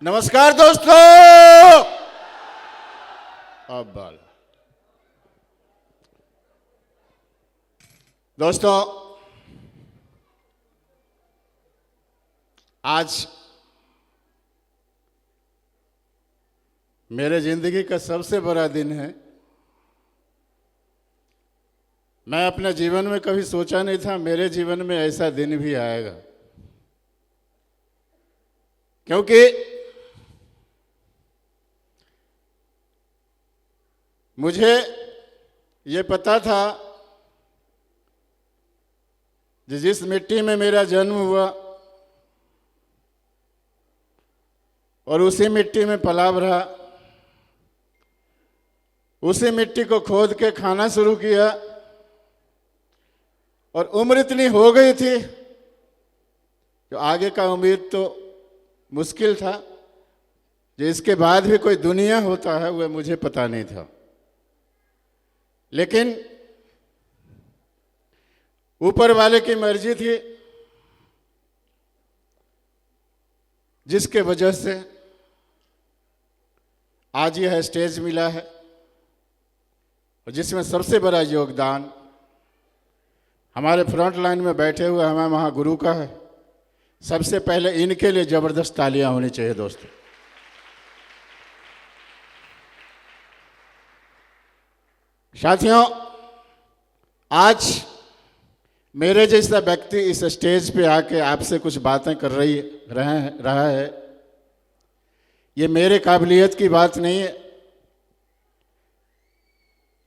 नमस्कार दोस्तों। अब बाल दोस्तों, आज मेरे जिंदगी का सबसे बड़ा दिन है। मैं अपने जीवन में कभी सोचा नहीं था मेरे जीवन में ऐसा दिन भी आएगा, क्योंकि मुझे ये पता था जिस मिट्टी में मेरा जन्म हुआ और उसी मिट्टी में पला रहा, उसी मिट्टी को खोद के खाना शुरू किया और उम्र इतनी हो गई थी कि आगे का उम्मीद तो मुश्किल था। जो इसके बाद भी कोई दुनिया होता है वह मुझे पता नहीं था, लेकिन ऊपर वाले की मर्जी थी जिसके वजह से आज यह स्टेज मिला है और जिसमें सबसे बड़ा योगदान हमारे फ्रंट लाइन में बैठे हुए हमारे महागुरु का है। सबसे पहले इनके लिए जबरदस्त तालियां होनी चाहिए दोस्तों। साथियों, आज मेरे जैसा व्यक्ति इस स्टेज पे आके आपसे कुछ बातें कर रहा है, ये मेरे काबिलियत की बात नहीं है।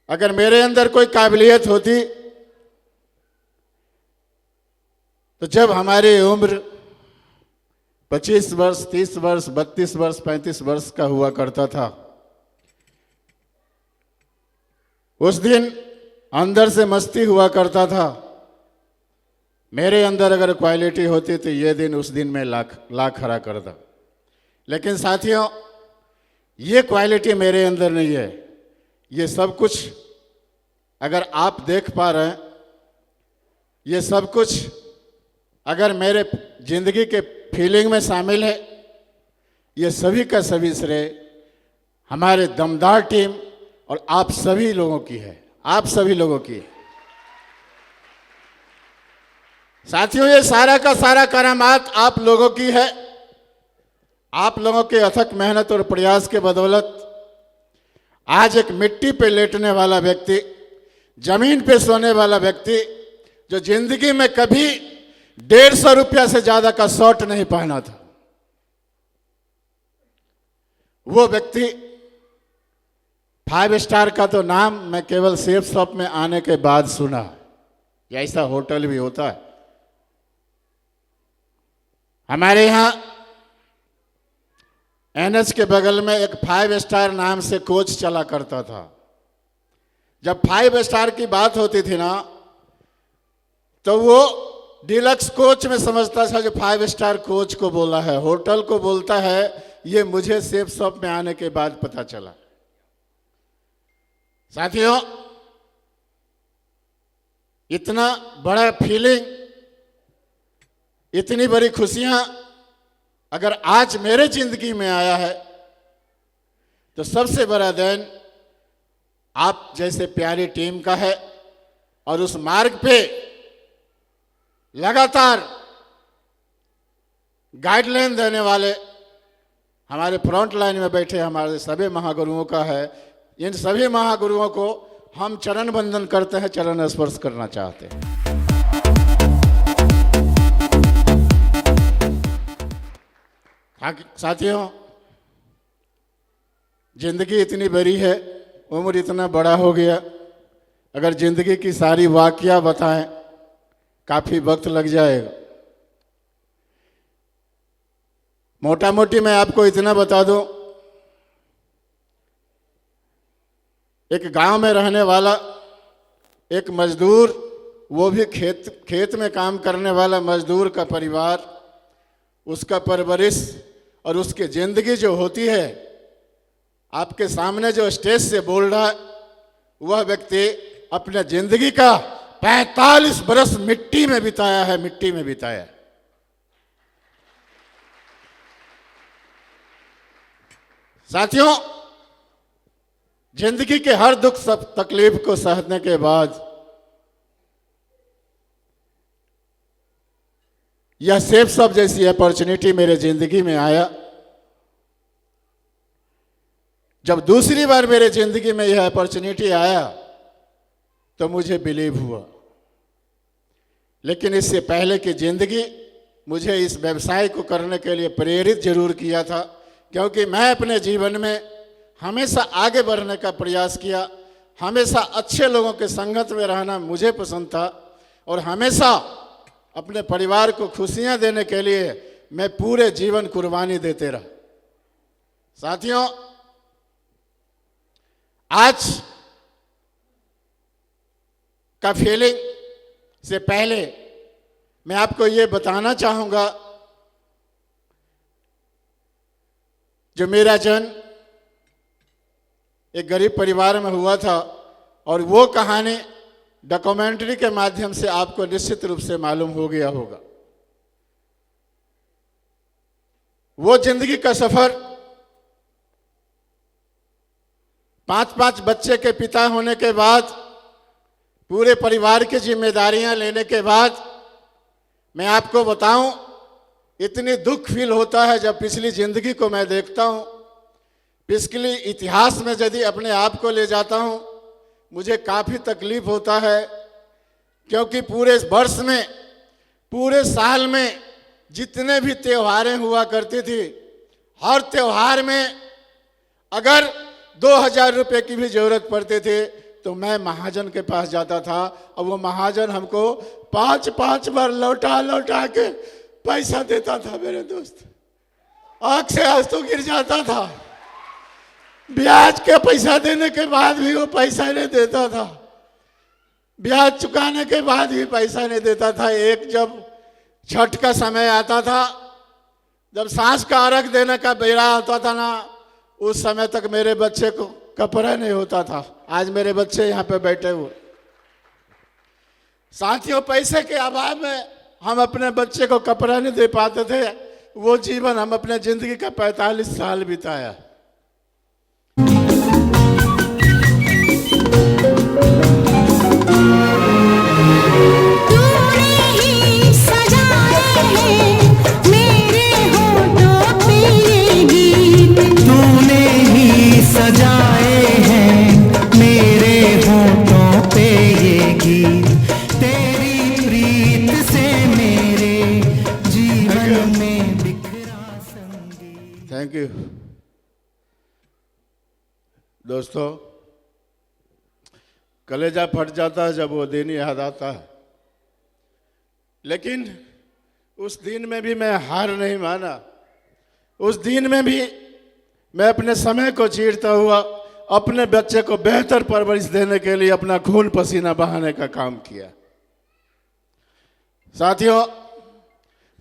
अगर मेरे अंदर कोई काबिलियत होती तो जब हमारी उम्र 25 वर्ष, 30 वर्ष, 32 वर्ष, 35 वर्ष का हुआ करता था, उस दिन अंदर से मस्ती हुआ करता था। मेरे अंदर अगर क्वालिटी होती तो ये दिन उस दिन में लाख खड़ा करता। लेकिन साथियों, ये क्वालिटी मेरे अंदर नहीं है। ये सब कुछ अगर आप देख पा रहे हैं, ये सब कुछ अगर मेरे जिंदगी के फीलिंग में शामिल है, ये सभी का सभी श्रेय हमारे दमदार टीम और आप सभी लोगों की है। आप सभी लोगों की है। साथियों, ये सारा का सारा करामात आप लोगों की है। आप लोगों के अथक मेहनत और प्रयास के बदौलत आज एक मिट्टी पे लेटने वाला व्यक्ति, जमीन पे सोने वाला व्यक्ति, जो जिंदगी में कभी 150 रुपया से ज्यादा का शर्ट नहीं पहना था, वो व्यक्ति 5 स्टार का तो नाम मैं केवल सेफ शॉप में आने के बाद सुना। ऐसा होटल भी होता है हमारे यहाँ। एनएच के बगल में एक 5 स्टार नाम से कोच चला करता था। जब 5 स्टार की बात होती थी ना, तो वो डिलक्स कोच में समझता था जो 5 स्टार कोच को बोला है, होटल को बोलता है। ये मुझे सेफ शॉप में आने के बाद पता चला। साथियों, इतना बड़ा फीलिंग, इतनी बड़ी खुशियां अगर आज मेरे जिंदगी में आया है तो सबसे बड़ा देन आप जैसे प्यारी टीम का है। और उस मार्ग पे लगातार गाइडलाइन देने वाले हमारे फ्रंट लाइन में बैठे हमारे सभी महागुरुओं का है। इन सभी महागुरुओं को हम चरण वंदन करते हैं, चरण स्पर्श करना चाहते हैं। साथियों, जिंदगी इतनी बड़ी है, उम्र इतना बड़ा हो गया, अगर जिंदगी की सारी वाकया बताएं काफी वक्त लग जाएगा। मोटा मोटी मैं आपको इतना बता दूं, एक गांव में रहने वाला एक मजदूर, वो भी खेत में काम करने वाला मजदूर का परिवार, उसका परवरिश और उसकी जिंदगी जो होती है, आपके सामने जो स्टेज से बोल रहा है, वह व्यक्ति अपने जिंदगी का 45 बरस मिट्टी में बिताया है। मिट्टी में बिताया। साथियों, जिंदगी के हर दुख सब तकलीफ को सहने के बाद यह सेफ सब जैसी अपॉर्चुनिटी मेरे जिंदगी में आया। जब दूसरी बार मेरे जिंदगी में यह अपॉर्चुनिटी आया तो मुझे बिलीव हुआ, लेकिन इससे पहले की जिंदगी मुझे इस व्यवसाय को करने के लिए प्रेरित जरूर किया था, क्योंकि मैं अपने जीवन में हमेशा आगे बढ़ने का प्रयास किया। हमेशा अच्छे लोगों के संगत में रहना मुझे पसंद था और हमेशा अपने परिवार को खुशियां देने के लिए मैं पूरे जीवन कुर्बानी देते रहा। साथियों, आज का फीलिंग से पहले मैं आपको ये बताना चाहूंगा, जो मेरा जन्म एक गरीब परिवार में हुआ था और वो कहानी डॉक्यूमेंट्री के माध्यम से आपको निश्चित रूप से मालूम हो गया होगा। वो जिंदगी का सफर, 5 बच्चे के पिता होने के बाद, पूरे परिवार की जिम्मेदारियां लेने के बाद, मैं आपको बताऊं, इतनी दुख फील होता है जब पिछली जिंदगी को मैं देखता हूं, पिछली इतिहास में यदि अपने आप को ले जाता हूं, मुझे काफ़ी तकलीफ होता है, क्योंकि पूरे वर्ष में, पूरे साल में जितने भी त्योहारें हुआ करती थी, हर त्योहार में अगर 2000 रुपये की भी जरूरत पड़ती थी तो मैं महाजन के पास जाता था और वो महाजन हमको 5 बार लौटा के पैसा देता था। मेरे दोस्त, आँख से आंसू गिर जाता था। ब्याज के पैसा देने के बाद भी वो पैसा नहीं देता था, ब्याज चुकाने के बाद भी पैसा नहीं देता था। एक जब छठ का समय आता था, जब सांझ का अर्घ देने का बेड़ा आता था ना, उस समय तक मेरे बच्चे को कपड़ा नहीं होता था। आज मेरे बच्चे यहाँ पे बैठे हुए। साथियों, पैसे के अभाव में हम अपने बच्चे को कपड़ा नहीं दे पाते थे। वो जीवन हम अपने जिंदगी का 45 साल बिताया। सजाए हैं मेरे होठों पे ये गीत, तेरी प्रीत से मेरे जीवन में बिखरा संगीत। थैंक यू दोस्तों, कलेजा फट जाता है जब वो दिन याद आता है, लेकिन उस दिन में भी मैं हार नहीं माना। उस दिन में भी मैं अपने समय को चीरता हुआ अपने बच्चे को बेहतर परवरिश देने के लिए अपना खून पसीना बहाने का काम किया। साथियों,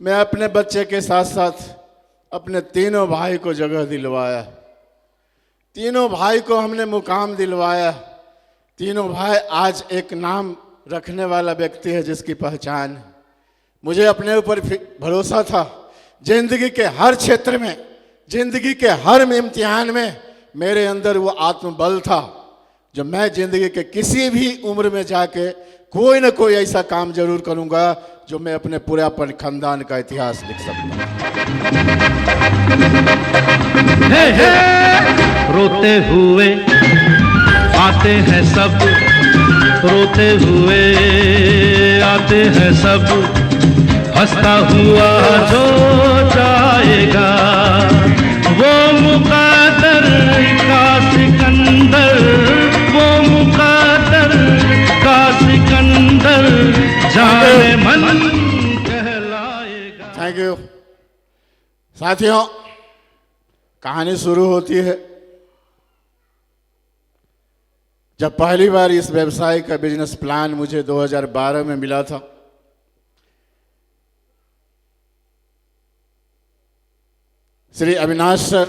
मैं अपने बच्चे के साथ साथ अपने तीनों भाई को जगह दिलवाया। तीनों भाई को हमने मुकाम दिलवाया। तीनों भाई आज एक नाम रखने वाला व्यक्ति है जिसकी पहचान है। मुझे अपने ऊपर भरोसा था। जिंदगी के हर क्षेत्र में, जिंदगी के हर इम्तिहान में मेरे अंदर वो आत्मबल था जो मैं जिंदगी के किसी भी उम्र में जाके कोई ना कोई ऐसा काम जरूर करूंगा जो मैं अपने पूरा खानदान का इतिहास लिख सकता हूं। रोते हुए आते हैं सब, रोते हुए आते हैं सब, हंसता हुआ जो जाएगा वो मुक़द्दर का सिकंदर, वो मुक़द्दर का सिकंदर जाने मन कहलाएगा। Thank you. साथियों, कहानी शुरू होती है जब पहली बार इस व्यवसाय का बिजनेस प्लान मुझे 2012 में मिला था। श्री अविनाश सर,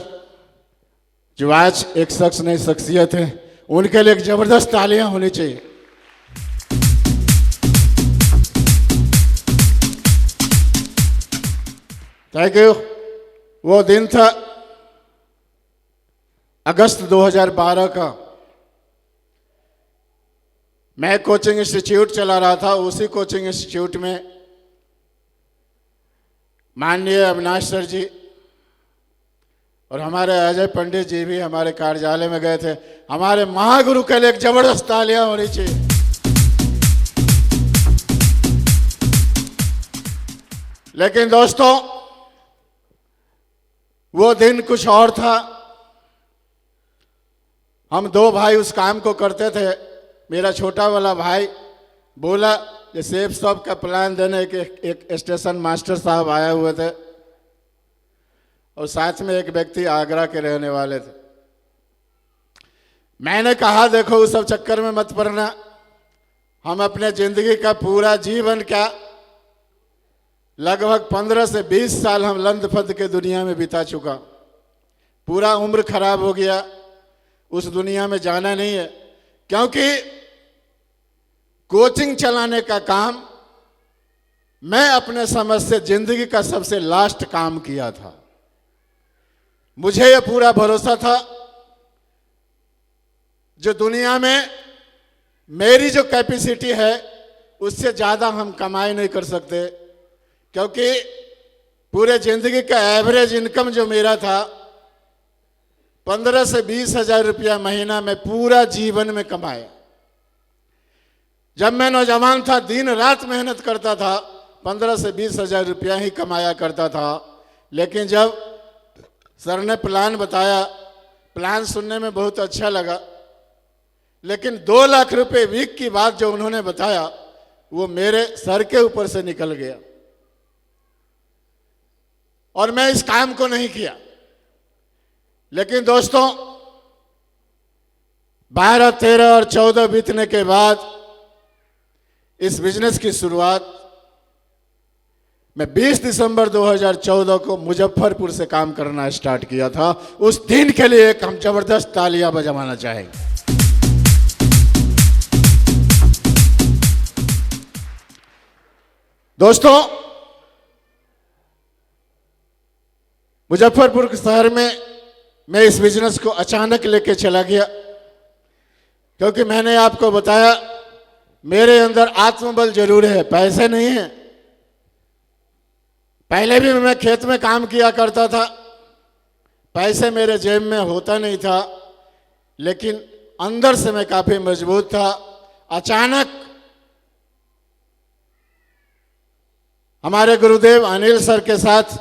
जो आज एक शख्स नहीं शख्सियत है, उनके लिए एक जबरदस्त तालियां होनी चाहिए। Thank you. वो दिन था अगस्त 2012 का मैं कोचिंग इंस्टीट्यूट चला रहा था। उसी कोचिंग इंस्टीट्यूट में माननीय अविनाश सर जी और हमारे अजय पंडित जी भी हमारे कार्यालय में गए थे। हमारे महागुरु के लिए एक जबरदस्त तालियां होनी चाहिए। लेकिन दोस्तों, वो दिन कुछ और था। हम दो भाई उस काम को करते थे। मेरा छोटा वाला भाई बोला कि सेफ शॉप का प्लान देने के एक स्टेशन मास्टर साहब आए हुए थे और साथ में एक व्यक्ति आगरा के रहने वाले थे। मैंने कहा देखो उस सब चक्कर में मत पड़ना। हम अपने जिंदगी का पूरा जीवन क्या लगभग 15 से 20 साल हम लंद फंद के दुनिया में बिता चुका। पूरा उम्र खराब हो गया, उस दुनिया में जाना नहीं है। क्योंकि कोचिंग चलाने का काम मैं अपने समझ से जिंदगी का सबसे लास्ट काम किया था। मुझे यह पूरा भरोसा था जो दुनिया में मेरी जो कैपेसिटी है उससे ज़्यादा हम कमाई नहीं कर सकते। क्योंकि पूरे जिंदगी का एवरेज इनकम जो मेरा था 15 से 20 हजार रुपया महीना में पूरा जीवन में कमाया। जब मैं नौजवान था दिन रात मेहनत करता था, 15 से 20 हजार रुपया ही कमाया करता था। लेकिन जब सर ने प्लान बताया, प्लान सुनने में बहुत अच्छा लगा, लेकिन 2 लाख रुपए वीक की बात जो उन्होंने बताया वो मेरे सर के ऊपर से निकल गया और मैं इस काम को नहीं किया। लेकिन दोस्तों, 12, 13 और 14 बीतने के बाद इस बिजनेस की शुरुआत मैं 20 दिसंबर 2014 को मुजफ्फरपुर से काम करना स्टार्ट किया था। उस दिन के लिए एक हम जबरदस्त तालियां बजाना चाहेंगे। दोस्तों, मुजफ्फरपुर के शहर में मैं इस बिजनेस को अचानक लेके चला गया। क्योंकि मैंने आपको बताया मेरे अंदर आत्मबल जरूर है, पैसे नहीं है। पहले भी मैं खेत में काम किया करता था, पैसे मेरे जेब में होता नहीं था, लेकिन अंदर से मैं काफी मजबूत था। अचानक हमारे गुरुदेव अनिल सर के साथ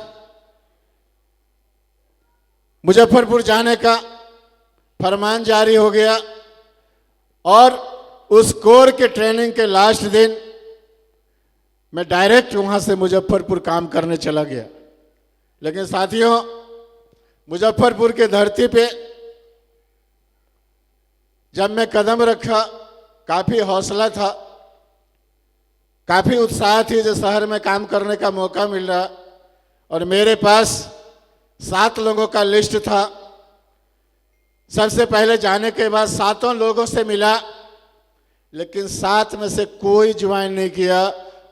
मुजफ्फरपुर जाने का फरमान जारी हो गया और उस कोर के ट्रेनिंग के लास्ट दिन मैं डायरेक्ट वहां से मुजफ्फरपुर काम करने चला गया। लेकिन साथियों, मुजफ्फरपुर के धरती पे जब मैं कदम रखा काफी हौसला था, काफी उत्साह थी जो शहर में काम करने का मौका मिल रहा। और मेरे पास 7 लोगों का लिस्ट था। सबसे पहले जाने के बाद 7 लोगों से मिला, लेकिन 7 में से कोई ज्वाइन नहीं किया।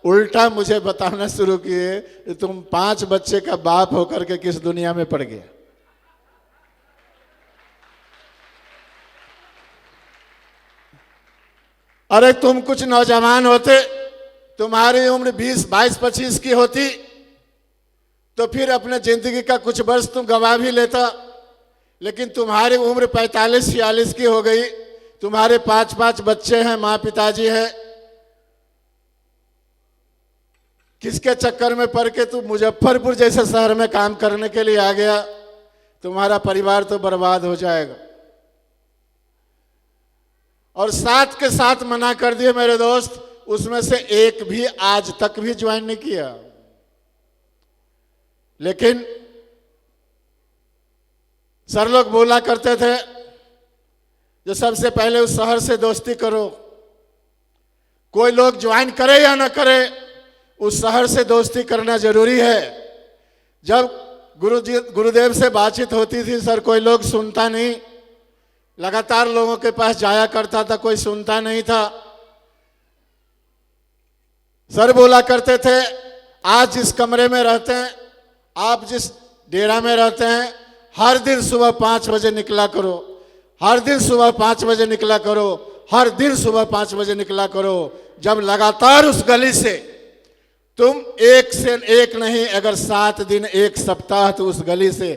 उल्टा मुझे बताना शुरू किए कि तुम 5 बच्चे का बाप होकर के किस दुनिया में पड़ गया। अरे तुम कुछ नौजवान होते, तुम्हारी उम्र 20, 22, 25 की होती तो फिर अपने जिंदगी का कुछ वर्ष तुम गंवा भी लेता। लेकिन तुम्हारी उम्र 45, 46 की हो गई, तुम्हारे 5-5 बच्चे हैं, माँ पिताजी है। किसके चक्कर में पड़ के तुम मुजफ्फरपुर जैसे शहर में काम करने के लिए आ गया? तुम्हारा परिवार तो बर्बाद हो जाएगा। और साथ के साथ मना कर दिए मेरे दोस्त, उसमें से एक भी आज तक भी ज्वाइन नहीं किया। लेकिन सर लोग बोला करते थे जो सबसे पहले उस शहर से दोस्ती करो। कोई लोग ज्वाइन करे या ना करे, उस शहर से दोस्ती करना जरूरी है। जब गुरुदेव से बातचीत होती थी, सर कोई लोग सुनता नहीं, लगातार लोगों के पास जाया करता था, कोई सुनता नहीं था। सर बोला करते थे, आज जिस कमरे में रहते हैं, आप जिस डेरा में रहते हैं, हर दिन सुबह 5 बजे निकला करो, हर दिन सुबह 5 बजे निकला करो, हर दिन सुबह 5 बजे निकला करो। जब लगातार उस गली से तुम एक से एक नहीं, अगर 7 दिन 1 सप्ताह तो उस गली से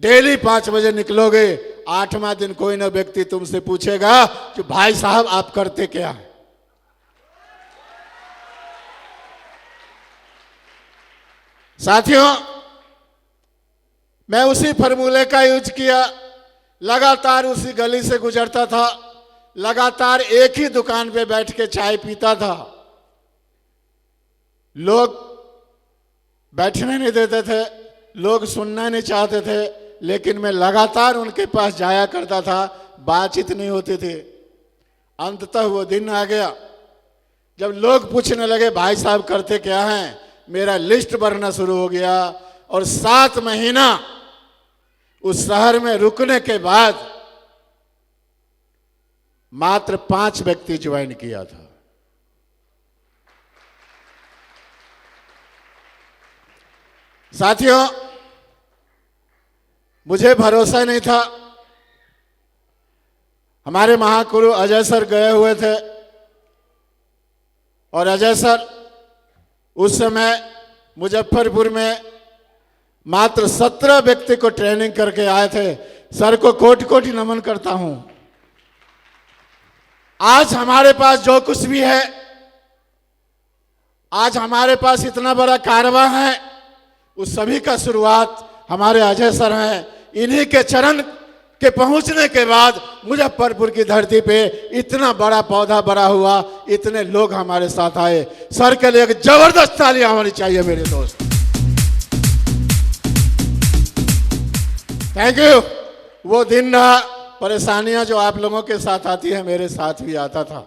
डेली 5 बजे निकलोगे, 8वां दिन कोई ना व्यक्ति तुमसे पूछेगा कि भाई साहब आप करते क्या है। साथियों, मैं उसी फॉर्मूले का यूज किया, लगातार उसी गली से गुजरता था, लगातार एक ही दुकान पे बैठ के चाय पीता था। लोग बैठने नहीं देते थे, लोग सुनना नहीं चाहते थे, लेकिन मैं लगातार उनके पास जाया करता था, बातचीत नहीं होती थी। अंततः वो दिन आ गया जब लोग पूछने लगे भाई साहब करते क्या हैं। मेरा लिस्ट बढ़ना शुरू हो गया और 7 महीना उस शहर में रुकने के बाद मात्र 5 व्यक्ति ज्वाइन किया था। साथियों, मुझे भरोसा नहीं था। हमारे महागुरु अजय सर गए हुए थे और अजय सर उस समय मुजफ्फरपुर में मात्र 17 व्यक्ति को ट्रेनिंग करके आए थे। सर को कोटि कोटि नमन करता हूं। आज हमारे पास जो कुछ भी है, आज हमारे पास इतना बड़ा कारवां है, उस सभी का शुरुआत हमारे अजय सर हैं। इन्हीं के चरण के पहुंचने के बाद मुजफ्फरपुर की धरती पे इतना बड़ा पौधा बड़ा हुआ, इतने लोग हमारे साथ आए। सर के लिए एक जबरदस्त तालियां होनी चाहिए मेरे दोस्त। Thank you. वो दिन रहा, परेशानियां जो आप लोगों के साथ आती है मेरे साथ भी आता था,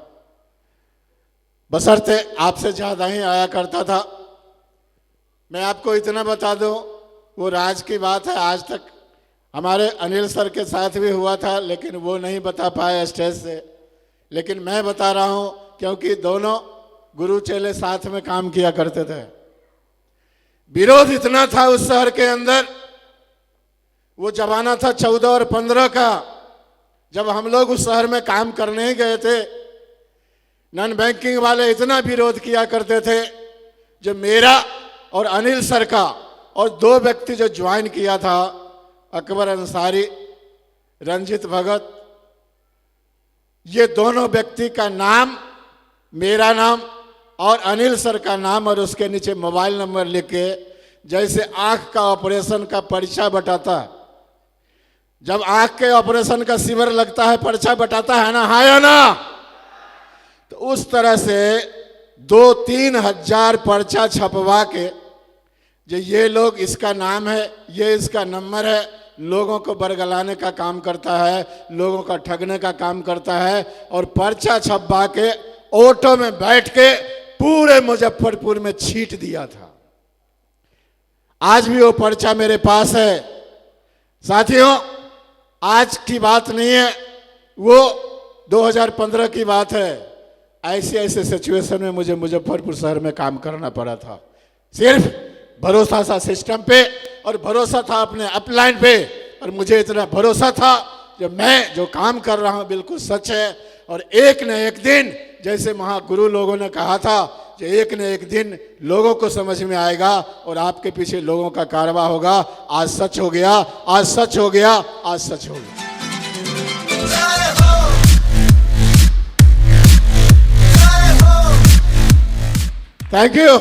बशर्ते आपसे ज्यादा ही आया करता था। मैं आपको इतना बता दूं, वो राज की बात है, आज तक हमारे अनिल सर के साथ भी हुआ था, लेकिन वो नहीं बता पाए स्टेज से। लेकिन मैं बता रहा हूं क्योंकि दोनों गुरु चेले साथ में काम किया करते थे। विरोध इतना था उस शहर के अंदर, वो जमाना था 14 और 15 का, जब हम लोग उस शहर में काम करने ही गए थे। नॉन बैंकिंग वाले इतना विरोध किया करते थे, जो मेरा और अनिल सर का और 2 व्यक्ति जो ज्वाइन किया था, अकबर अंसारी, रंजित भगत, ये दोनों व्यक्ति का नाम, मेरा नाम और अनिल सर का नाम और उसके नीचे मोबाइल नंबर लिख के, जैसे आंख का ऑपरेशन का पर्चा बटाता, जब आंख के ऑपरेशन का शिविर लगता है पर्चा बटाता है ना, हाँ या ना, तो उस तरह से 2-3 हजार पर्चा छपवा के, जो ये लोग, इसका नाम है, ये इसका नंबर है, लोगों को बरगलाने का काम करता है, लोगों का ठगने का काम करता है, और पर्चा छपवा के ऑटो में बैठ के पूरे मुजफ्फरपुर में छींट दिया था। आज भी वो पर्चा मेरे पास है। साथियों, आज की बात नहीं है, वो 2015 की बात है। ऐसे ऐसे सिचुएशन में मुझे मुजफ्फरपुर शहर में काम करना पड़ा था। सिर्फ भरोसा था सिस्टम पे और भरोसा था अपने अपलाइन पे, और मुझे इतना भरोसा था जो मैं जो काम कर रहा हूं बिल्कुल सच है। और एक न एक दिन, जैसे महागुरु लोगों ने कहा था, जो एक न एक दिन लोगों को समझ में आएगा और आपके पीछे लोगों का कारवा होगा। आज सच हो गया, आज सच हो गया, आज सच हो गया। Thank you.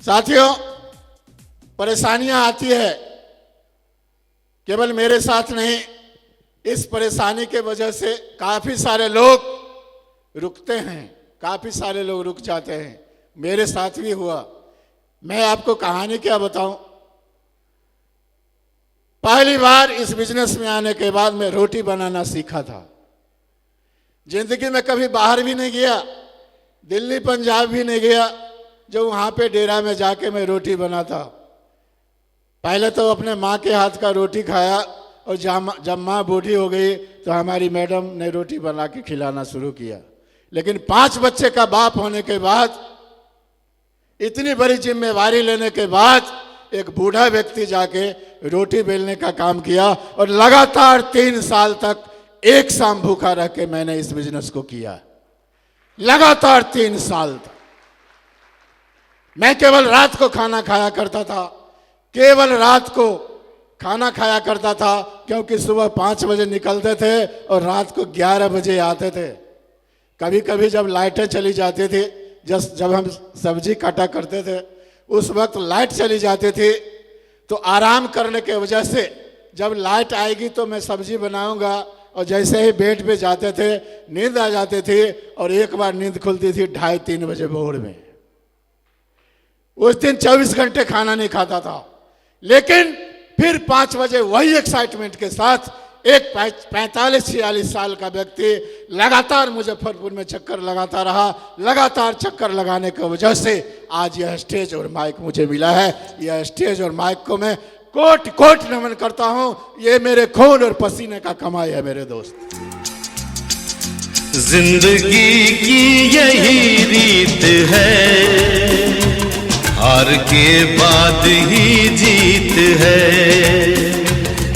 साथियों, परेशानियां आती है, केवल मेरे साथ नहीं, इस परेशानी के वजह से काफी सारे लोग रुकते हैं, काफी सारे लोग रुक जाते हैं। मेरे साथ भी हुआ। मैं आपको कहानी क्या बताऊं। पहली बार इस बिजनेस में आने के बाद मैं रोटी बनाना सीखा था। जिंदगी में कभी बाहर भी नहीं गया, दिल्ली पंजाब भी नहीं गया, जो वहां पे डेरा में जाके मैं रोटी बनाता। पहले तो अपने माँ के हाथ का रोटी खाया, और जब माँ बूढ़ी हो गई तो हमारी मैडम ने रोटी बना के खिलाना शुरू किया। लेकिन 5 बच्चे का बाप होने के बाद, इतनी बड़ी जिम्मेवारी लेने के बाद, एक बूढ़ा व्यक्ति जाके रोटी बेलने का काम किया और लगातार 3 साल तक एक शाम भूखा रह के मैंने इस बिजनेस को किया। लगातार 3 साल तक मैं केवल रात को खाना खाया करता था, केवल रात को खाना खाया करता था, क्योंकि सुबह 5 बजे निकलते थे और रात को 11 बजे आते थे। कभी कभी जब लाइटें चली जाती थी, जब हम सब्जी काटा करते थे, उस वक्त लाइट चली जाती थी, तो आराम करने के वजह से जब लाइट आएगी तो मैं सब्जी बनाऊंगा, और जैसे ही बेड पे जाते थे नींद आ जाती थी, और एक बार नींद खुलती थी 2:30-3 बजे भोर में। उस दिन 24 घंटे खाना नहीं खाता था, लेकिन फिर 5 बजे वही एक्साइटमेंट के साथ एक 45-46 साल का व्यक्ति लगातार मुजफ्फरपुर में चक्कर लगाता रहा। लगातार चक्कर लगाने की वजह से आज यह स्टेज और माइक मुझे मिला है। यह स्टेज और माइक को मैं कोट कोट नमन करता हूं। ये मेरे खून और पसीने का कमाई है मेरे दोस्त। जिंदगी की यही रीत है, हार के बाद ही जीत है।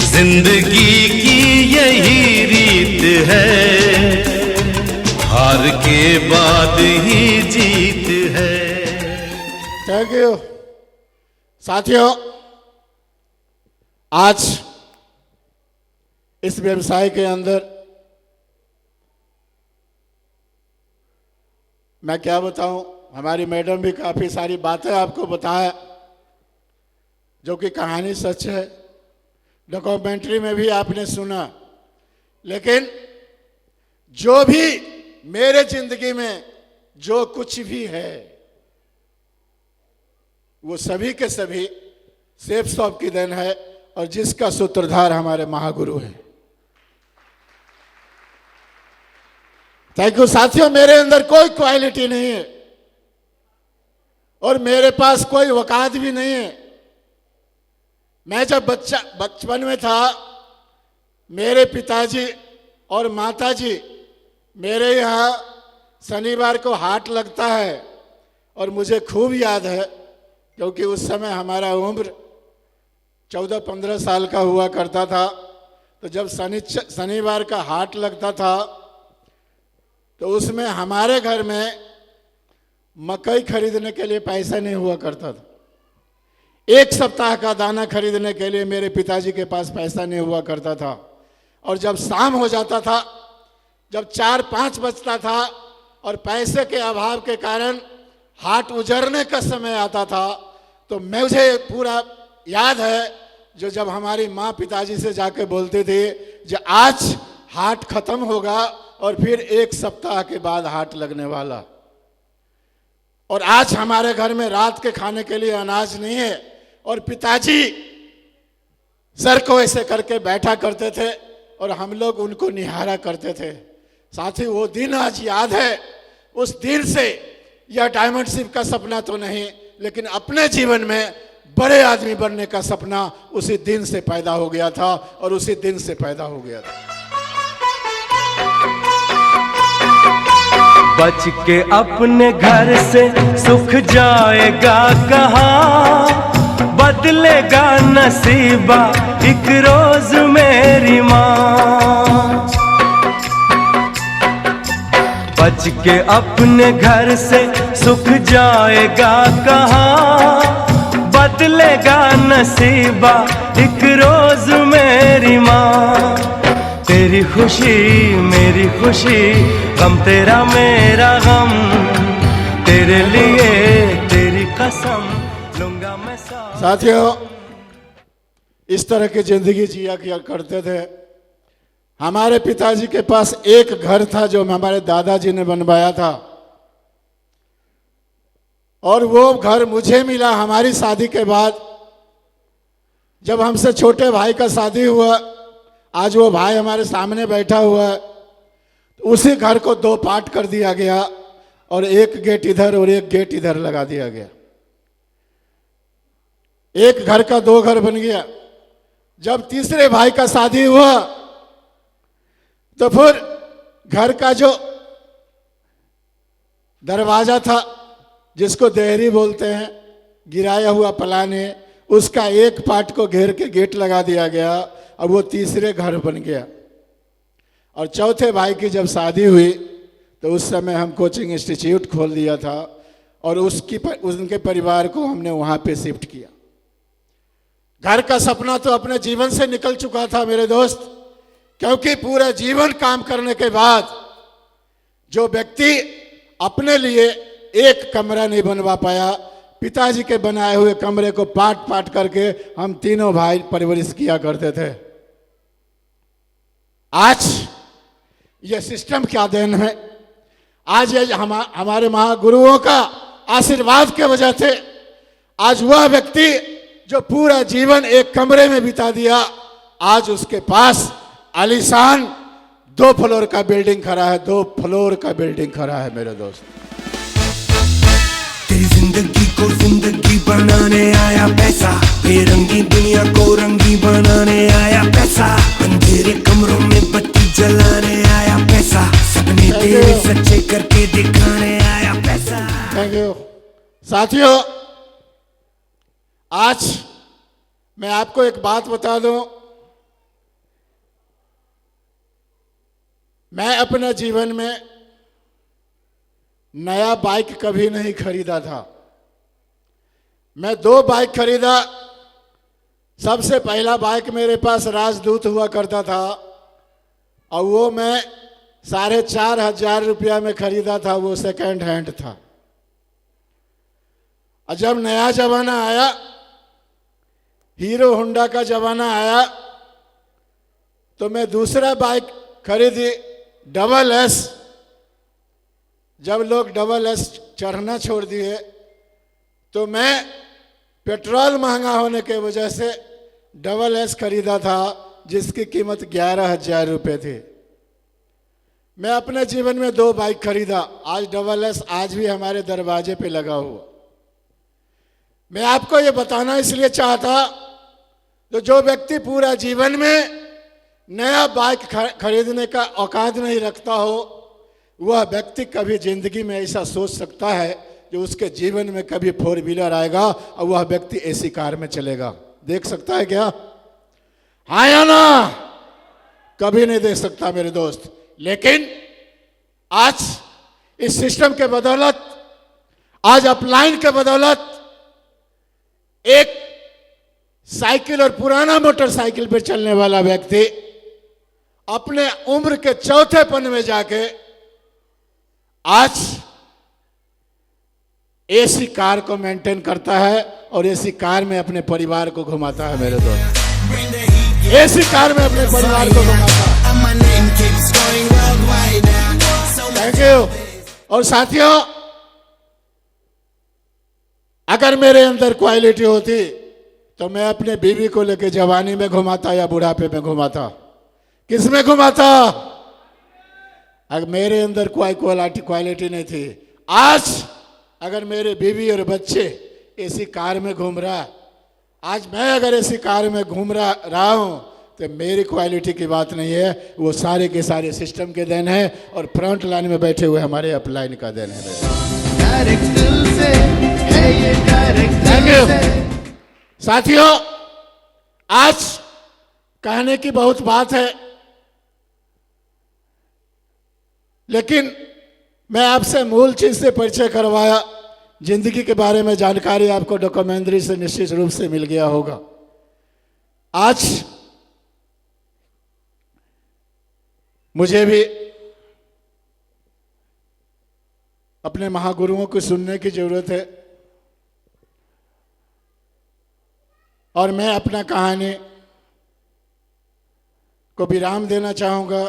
जिंदगी की यही रीत है, हार के बाद ही जीत है। थैंक यू साथियों। आज इस व्यवसाय के अंदर मैं क्या बताऊं, हमारी मैडम भी काफी सारी बातें आपको बताया, जो कि कहानी सच है, डॉक्यूमेंट्री में भी आपने सुना। लेकिन जो भी मेरे जिंदगी में जो कुछ भी है, वो सभी के सभी सेफ शॉप की देन है, और जिसका सूत्रधार हमारे महागुरु हैं। थैंक यू साथियों। मेरे अंदर कोई क्वालिटी नहीं है और मेरे पास कोई वकात भी नहीं है। मैं जब बचपन में था, मेरे पिताजी और माताजी, मेरे यहाँ शनिवार को हाट लगता है, और मुझे खूब याद है, क्योंकि उस समय हमारा उम्र 14-15 साल का हुआ करता था। तो जब शनिवार का हाट लगता था, तो उसमें हमारे घर में मकई खरीदने के लिए पैसा नहीं हुआ करता था। 1 सप्ताह का दाना खरीदने के लिए मेरे पिताजी के पास पैसा नहीं हुआ करता था। और जब शाम हो जाता था, जब 4-5 बजता था और पैसे के अभाव के कारण हाट उजरने का समय आता था, तो मुझे पूरा याद है, जो जब हमारी माँ पिताजी से जाके बोलती थी जो आज हाट खत्म होगा और फिर 1 सप्ताह के बाद हाट लगने वाला। और आज हमारे घर में रात के खाने के लिए अनाज नहीं है, और पिताजी सर को ऐसे करके बैठा करते थे और हम लोग उनको निहारा करते थे। साथ ही वो दिन आज याद है। उस दिन से यह डायमंड शिप का सपना तो नहीं, लेकिन अपने जीवन में बड़े आदमी बनने का सपना उसी दिन से पैदा हो गया था, और उसी दिन से पैदा हो गया था। बच के अपने घर से सुख जाएगा कहाँ, बदलेगा नसीबा एक रोज मेरी माँ। बच के अपने घर से सुख जाएगा कहाँ, बदलेगा नसीबा एक रोज मेरी माँ। तेरी खुशी मेरी खुशी, गम तेरा मेरा गम, तेरे लिए तेरी कसम लूंगा मैं सब। साथियों, इस तरह की जिंदगी जिया किया करते थे। हमारे पिताजी के पास एक घर था जो हमारे दादाजी ने बनवाया था, और वो घर मुझे मिला हमारी शादी के बाद। जब हमसे छोटे भाई का शादी हुआ, आज वो भाई हमारे सामने बैठा हुआ है, तो उसी घर को 2 पार्ट कर दिया गया, और एक गेट इधर और एक गेट इधर लगा दिया गया। एक घर का 2 घर बन गया। जब तीसरे भाई का शादी हुआ, तो फिर घर का जो दरवाजा था, जिसको देहरी बोलते हैं, गिराया हुआ पलाने, उसका एक पार्ट को घेर के गेट लगा दिया गया। अब वो तीसरे घर बन गया। और चौथे भाई की जब शादी हुई तो उस समय हम कोचिंग इंस्टीट्यूट खोल दिया था और उनके परिवार को हमने वहाँ पे शिफ्ट किया। घर का सपना तो अपने जीवन से निकल चुका था मेरे दोस्त, क्योंकि पूरा जीवन काम करने के बाद जो व्यक्ति अपने लिए एक कमरा नहीं बनवा पाया, पिताजी के बनाए हुए कमरे को पाट पाट करके हम तीनों भाई परवरिश किया करते थे। आज यह सिस्टम क्या देन है, आज ये हमारे महागुरुओं का आशीर्वाद के वजह से आज वह व्यक्ति जो पूरा जीवन एक कमरे में बिता दिया, आज उसके पास आलीशान 2 फ्लोर का बिल्डिंग खड़ा है। 2 फ्लोर का बिल्डिंग खड़ा है मेरे दोस्त। तेरी जिंदगी को जिंदगी बनाने आया पैसा, बेरंगी दुनिया को रंगी बनाने आया पैसा, अंधेरे कमरों में बत्ती जलाने आया पैसा, सपने तेरे सच्चे करके दिखाने आया पैसा। Thank you. साथियों, आज मैं आपको एक बात बता दूं, मैं अपने जीवन में नया बाइक कभी नहीं खरीदा था। मैं 2 बाइक खरीदा। सबसे पहला बाइक मेरे पास राजदूत हुआ करता था और वो मैं 4,500 रुपया में खरीदा था। वो सेकंड हैंड था। और जब नया जमाना आया, हीरो होंडा का जमाना आया, तो मैं दूसरा बाइक खरीदी डबल एस। जब लोग डबल एस चढ़ना छोड़ दिए तो मैं पेट्रोल महंगा होने के वजह से डबल एस खरीदा था, जिसकी कीमत 11,000 रुपये थी। मैं अपने जीवन में 2 बाइक खरीदा। आज डबल एस आज भी हमारे दरवाजे पे लगा हुआ। मैं आपको ये बताना इसलिए चाहता, तो जो व्यक्ति पूरा जीवन में नया बाइक खरीदने का औकात नहीं रखता हो, वह व्यक्ति कभी जिंदगी में ऐसा सोच सकता है जो उसके जीवन में कभी 4 व्हीलर आएगा और वह व्यक्ति एसी कार में चलेगा। देख सकता है क्या? हाँ या ना? कभी नहीं देख सकता मेरे दोस्त। लेकिन आज इस सिस्टम के बदौलत, आज अपलाइन के बदौलत, एक साइकिल और पुराना मोटरसाइकिल पर चलने वाला व्यक्ति अपने उम्र के चौथेपन में जाके आज एसी कार को मेंटेन करता है और एसी कार में अपने परिवार को घुमाता है मेरे दोस्त। एसी कार में अपने परिवार को घुमाता है। Thank you. और साथियों, अगर मेरे अंदर क्वालिटी होती तो मैं अपने बीवी को लेकर जवानी में घुमाता या बुढ़ापे में घुमाता। किस में घुमाता? अगर मेरे अंदर कोई क्वालिटी नहीं थी, आज अगर मेरे बीवी और बच्चे ऐसी कार में घूम रहा, आज मैं अगर ऐसी कार में घूम रहा हूं, तो मेरी क्वालिटी की बात नहीं है, वो सारे के सारे सिस्टम के देन है और फ्रंट लाइन में बैठे हुए हमारे अपलाइन का देन है। Thank you. साथियों, आज कहने की बहुत बात है, लेकिन मैं आपसे मूल चीज से परिचय करवाया। जिंदगी के बारे में जानकारी आपको डॉक्यूमेंट्री से निश्चित रूप से मिल गया होगा। आज मुझे भी अपने महागुरुओं को सुनने की जरूरत है और मैं अपना कहानी को विराम देना चाहूंगा।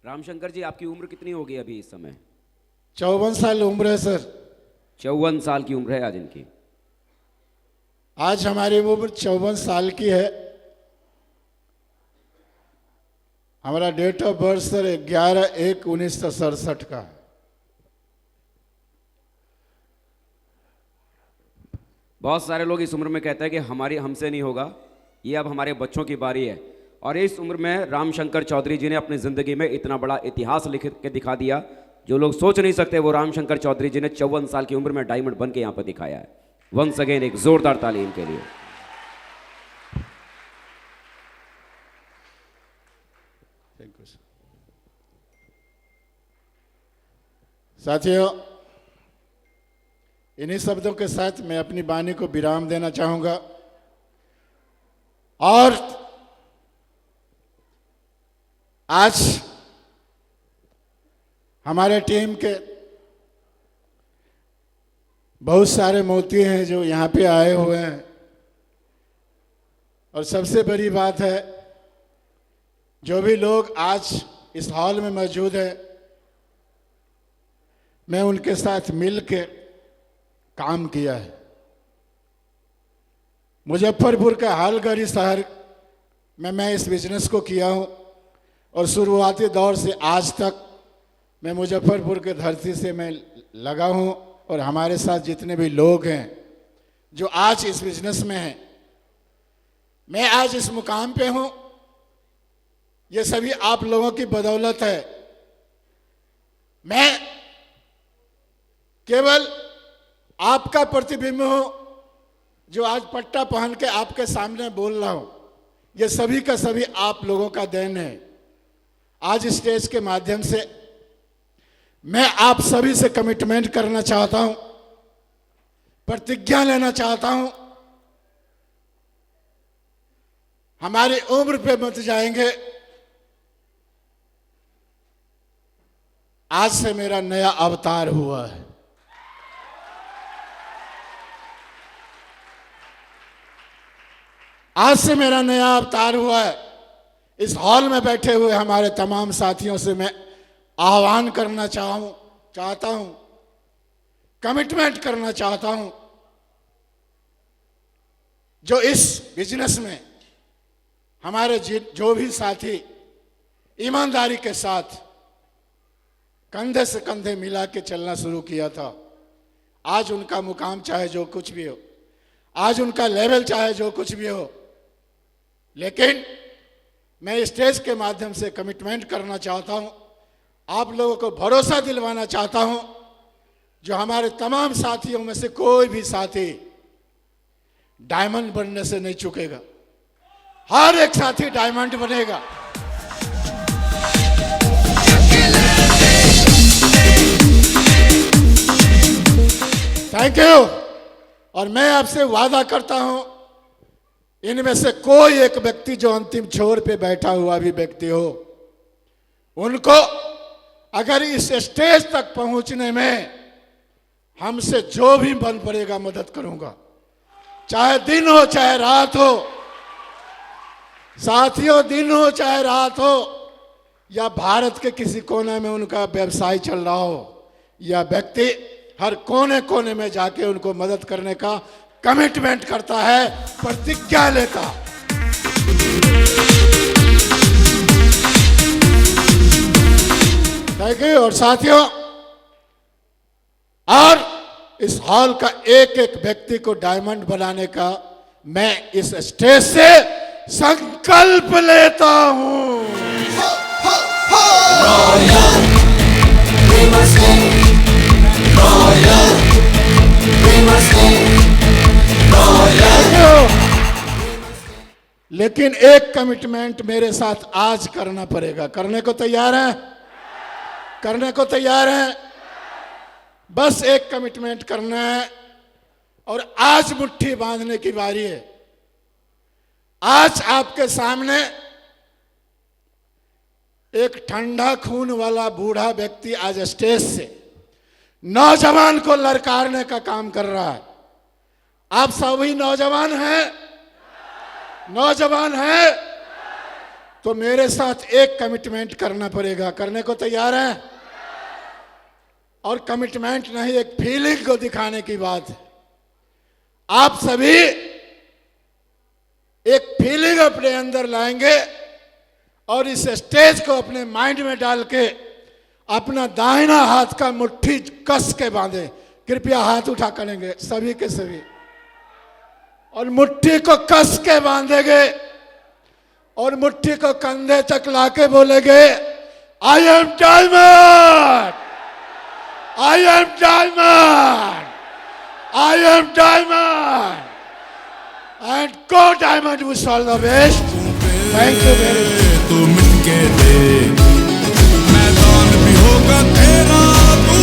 रामशंकर जी, आपकी उम्र कितनी होगी अभी इस समय? 54 साल उम्र है सर। 54 साल की उम्र है आज इनकी। आज हमारी उम्र 54 साल की है। हमारा डेट ऑफ बर्थ सर 11/1/1967 का है। बहुत सारे लोग इस उम्र में कहते हैं कि हमसे नहीं होगा, ये अब हमारे बच्चों की बारी है। और इस उम्र में रामशंकर चौधरी जी ने अपनी ज़िंदगी में इतना बड़ा इतिहास लिख के दिखा दिया, जो लोग सोच नहीं सकते। वो रामशंकर चौधरी जी ने 54 साल की उम्र में डायमंड बन के यहाँ पर दिखाया है। वंस अगेन एक जोरदार ताली इनके लिए। साथियों, इन्हीं शब्दों के साथ मैं अपनी वाणी को विराम देना चाहूंगा और आज हमारे टीम के बहुत सारे मोती हैं जो यहाँ पे आए हुए हैं, और सबसे बड़ी बात है जो भी लोग आज इस हॉल में मौजूद हैं, मैं उनके साथ मिल के काम किया है। मुजफ्फरपुर के हालगढ़ी शहर में मैं इस बिजनेस को किया हूँ और शुरुआती दौर से आज तक मैं मुजफ्फरपुर के धरती से मैं लगा हूँ, और हमारे साथ जितने भी लोग हैं जो आज इस बिजनेस में हैं, मैं आज इस मुकाम पे हूँ, ये सभी आप लोगों की बदौलत है। मैं केवल आपका प्रतिबिंब हूं जो आज पट्टा पहन के आपके सामने बोल रहा हूं, ये सभी का सभी आप लोगों का देन है। आज स्टेज के माध्यम से मैं आप सभी से कमिटमेंट करना चाहता हूं, प्रतिज्ञा लेना चाहता हूं, हमारी उम्र पे मत जाएंगे। आज से मेरा नया अवतार हुआ है। आज से मेरा नया अवतार हुआ है। इस हॉल में बैठे हुए हमारे तमाम साथियों से मैं आह्वान करना चाहता हूं, कमिटमेंट करना चाहता हूं, जो इस बिजनेस में हमारे जो भी साथी ईमानदारी के साथ कंधे से कंधे मिला के चलना शुरू किया था, आज उनका मुकाम चाहे जो कुछ भी हो, आज उनका लेवल चाहे जो कुछ भी हो, लेकिन मैं स्टेज के माध्यम से कमिटमेंट करना चाहता हूं, आप लोगों को भरोसा दिलवाना चाहता हूं, जो हमारे तमाम साथियों में से कोई भी साथी डायमंड बनने से नहीं चूकेगा। हर एक साथी डायमंड बनेगा। Thank you. और मैं आपसे वादा करता हूं, इनमें से कोई एक व्यक्ति जो अंतिम छोर पे बैठा हुआ भी व्यक्ति हो, उनको अगर इस स्टेज तक पहुंचने में हमसे जो भी बन पड़ेगा मदद करूंगा, चाहे दिन हो चाहे रात हो। साथियों, दिन हो चाहे रात हो, या भारत के किसी कोने में उनका व्यवसाय चल रहा हो, या व्यक्ति हर कोने कोने में जाके उनको मदद करने का कमिटमेंट करता है, प्रतिज्ञा लेता। Thank you. और साथियों, और इस हॉल का एक एक व्यक्ति को डायमंड बनाने का मैं इस स्टेज से संकल्प लेता हूं। लेकिन एक कमिटमेंट मेरे साथ आज करना पड़ेगा। करने को तैयार हैं? करने को तैयार हैं? बस एक कमिटमेंट करना है, और आज मुट्ठी बांधने की बारी है। आज आपके सामने एक ठंडा खून वाला बूढ़ा व्यक्ति आज स्टेज से नौजवान को ललकारने का काम कर रहा है। आप सभी नौजवान हैं? नौजवान हैं तो मेरे साथ एक कमिटमेंट करना पड़ेगा। करने को तैयार हैं? और कमिटमेंट नहीं, एक फीलिंग को दिखाने की बात है। आप सभी एक फीलिंग अपने अंदर लाएंगे और इस स्टेज को अपने माइंड में डाल के अपना दाहिना हाथ का मुट्ठी कस के बांधे। कृपया हाथ उठा करेंगे सभी के सभी, और मुट्ठी को कस के बांधेंगे और मुट्ठी को कंधे तक लाके बोलेंगे, I am diamond, I am diamond, I am Diamond. And Go Diamond wish all the best. Thank you very much. तुम